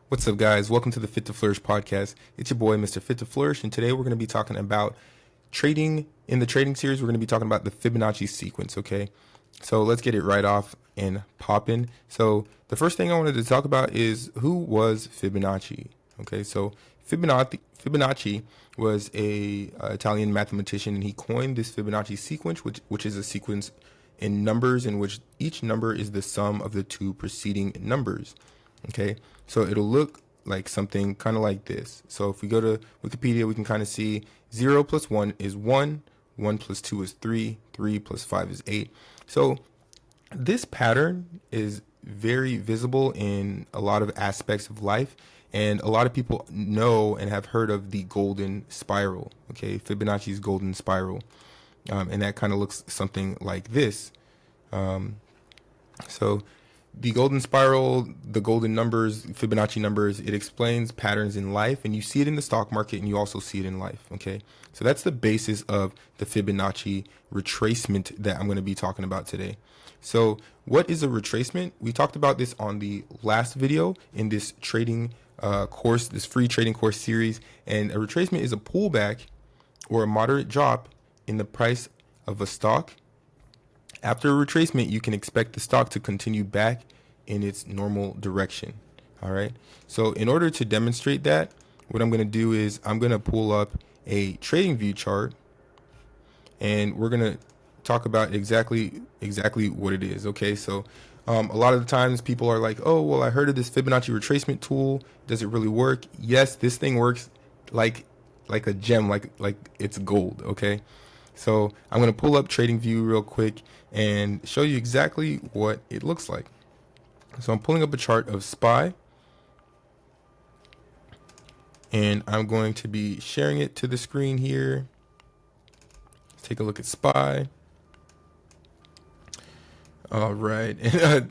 What's up, guys? Welcome to the Fit to Flourish podcast. It's your boy, Mr. Fit to Flourish, and today we're going to be talking about trading. In the trading series, we're going to be talking about the Fibonacci sequence, okay? So let's get it right off and popping. So the first thing I wanted to talk about is who was Fibonacci, okay? So Fibonacci was a Italian mathematician, and he coined this Fibonacci sequence, which is a sequence in numbers in which each number is the sum of the two preceding numbers. Okay, so it'll look like something kind of like this. So if we go to Wikipedia, we can kind of see 0 plus 1 is 1, 1 plus 2 is 3, 3 plus 5 is 8. So this pattern is very visible in a lot of aspects of life, and a lot of people know and have heard of the golden spiral, okay, Fibonacci's golden spiral, and that kind of looks something like this. So the golden spiral, the golden numbers, Fibonacci numbers, it explains patterns in life, and you see it in the stock market and you also see it in life, okay? So that's the basis of the Fibonacci retracement that I'm going to be talking about today. So what is a retracement? We talked about this on the last video in this trading course, this free trading course series, and a retracement is a pullback or a moderate drop in the price of a stock. After a retracement, you can expect the stock to continue back in its normal direction. All right. So in order to demonstrate that, what I'm going to do is I'm going to pull up a trading view chart, and we're going to talk about exactly what it is. Okay. So a lot of the times people are like, oh, well, I heard of this Fibonacci retracement tool. Does it really work? Yes, this thing works like a gem, like it's gold. Okay. So I'm going to pull up TradingView real quick and show you exactly what it looks like. So I'm pulling up a chart of SPY, and I'm going to be sharing it to the screen here. Let's take a look at SPY. All right,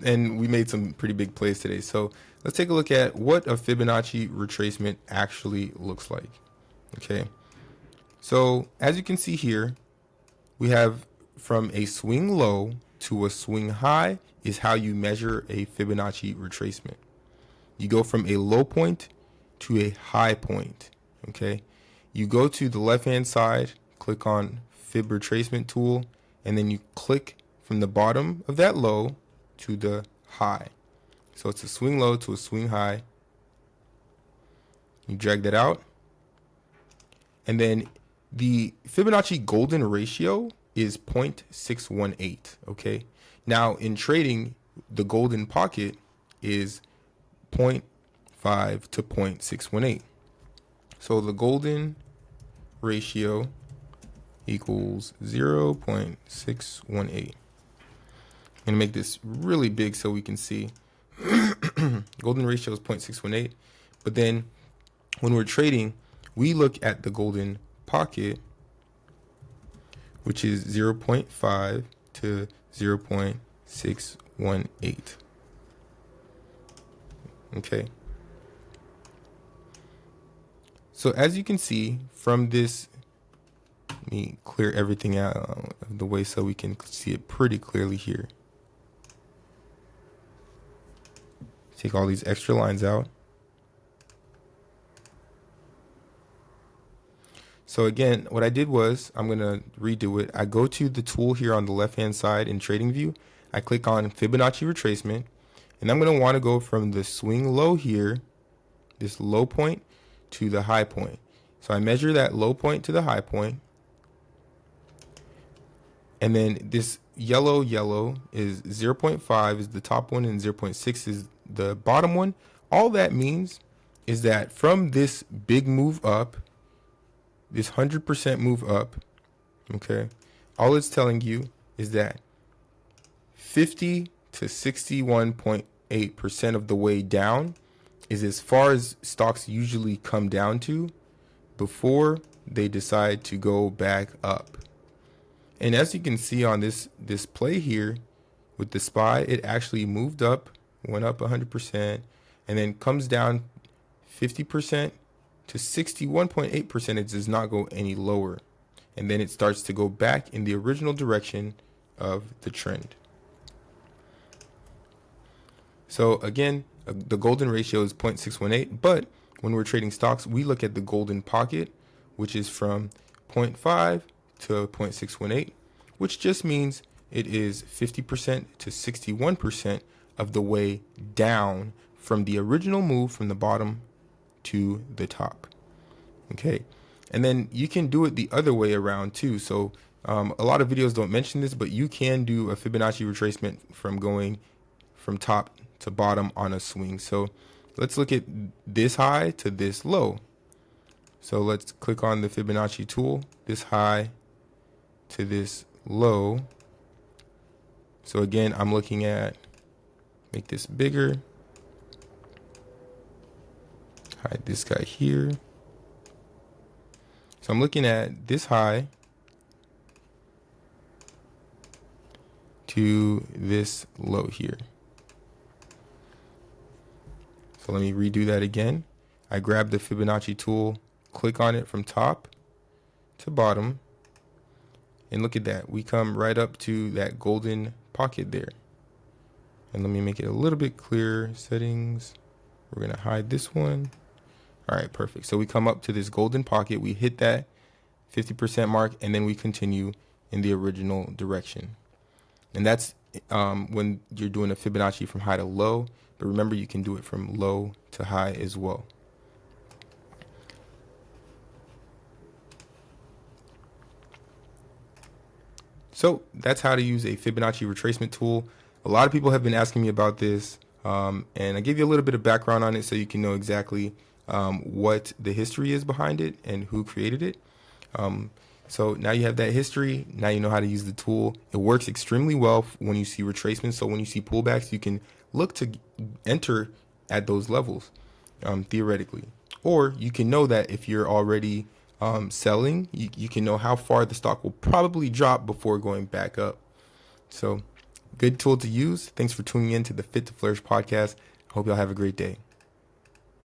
and we made some pretty big plays today. So let's take a look at what a Fibonacci retracement actually looks like. Okay, so as you can see here, we have from a swing low to a swing high is how you measure a Fibonacci retracement. You go from a low point to a high point, okay? You go to the left-hand side, click on Fib retracement tool, and then you click from the bottom of that low to the high. So it's a swing low to a swing high. You drag that out. And then the Fibonacci golden ratio is 0.618, okay? Now, in trading, the golden pocket is 0.5 to 0.618. So the golden ratio equals 0.618. I'm going to make this really big so we can see. Golden ratio is 0.618. But then when we're trading, we look at the golden pocket, which is 0.5 to 0.618. Okay. So as you can see from this, let me clear everything out of the way so we can see it pretty clearly here. Take all these extra lines out. So again, what I did was, I'm going to redo it. I go to the tool here on the left-hand side in TradingView. I click on Fibonacci retracement, and I'm going to want to go from the swing low here, this low point, to the high point. So I measure that low point to the high point, and then this yellow is 0.5 is the top one, and 0.6 is the bottom one. All that means is that from this big move up, this 100% move up, okay, all it's telling you is that 50 to 61.8% of the way down is as far as stocks usually come down to before they decide to go back up. And as you can see on this play here with the SPY, it actually moved up, went up 100%, and then comes down 50%. To 61.8%, it does not go any lower. And then it starts to go back in the original direction of the trend. So again, The golden ratio is 0.618, but when we're trading stocks, we look at the golden pocket, which is from 0.5 to 0.618, which just means it is 50% to 61% of the way down from the original move from the bottom to the top. Okay. And then you can do it the other way around too. So a lot of videos don't mention this, but you can do a Fibonacci retracement from going from top to bottom on a swing. So let's look at this high to this low. So let's click on the Fibonacci tool, this high to this low. So again, I'm looking at, make this bigger, hide this guy here. So I'm looking at this high to this low here. So let me redo that again. I grab the Fibonacci tool, click on it from top to bottom, and look at that. We come right up to that golden pocket there. And let me make it a little bit clearer. Settings. We're going to hide this one. All right, perfect. So we come up to this golden pocket. We hit that 50% mark, and then we continue in the original direction. And that's when you're doing a Fibonacci from high to low. But remember, you can do it from low to high as well. So that's how to use a Fibonacci retracement tool. A lot of people have been asking me about this, and I gave you a little bit of background on it so you can know exactly what the history is behind it and who created it. So now you have that history. Now you know how to use the tool. It works extremely well when you see retracements. So when you see pullbacks, you can look to enter at those levels, theoretically. Or you can know that if you're already selling, you can know how far the stock will probably drop before going back up. So good tool to use. Thanks for tuning in to the Fit to Flourish podcast. Hope y'all have a great day.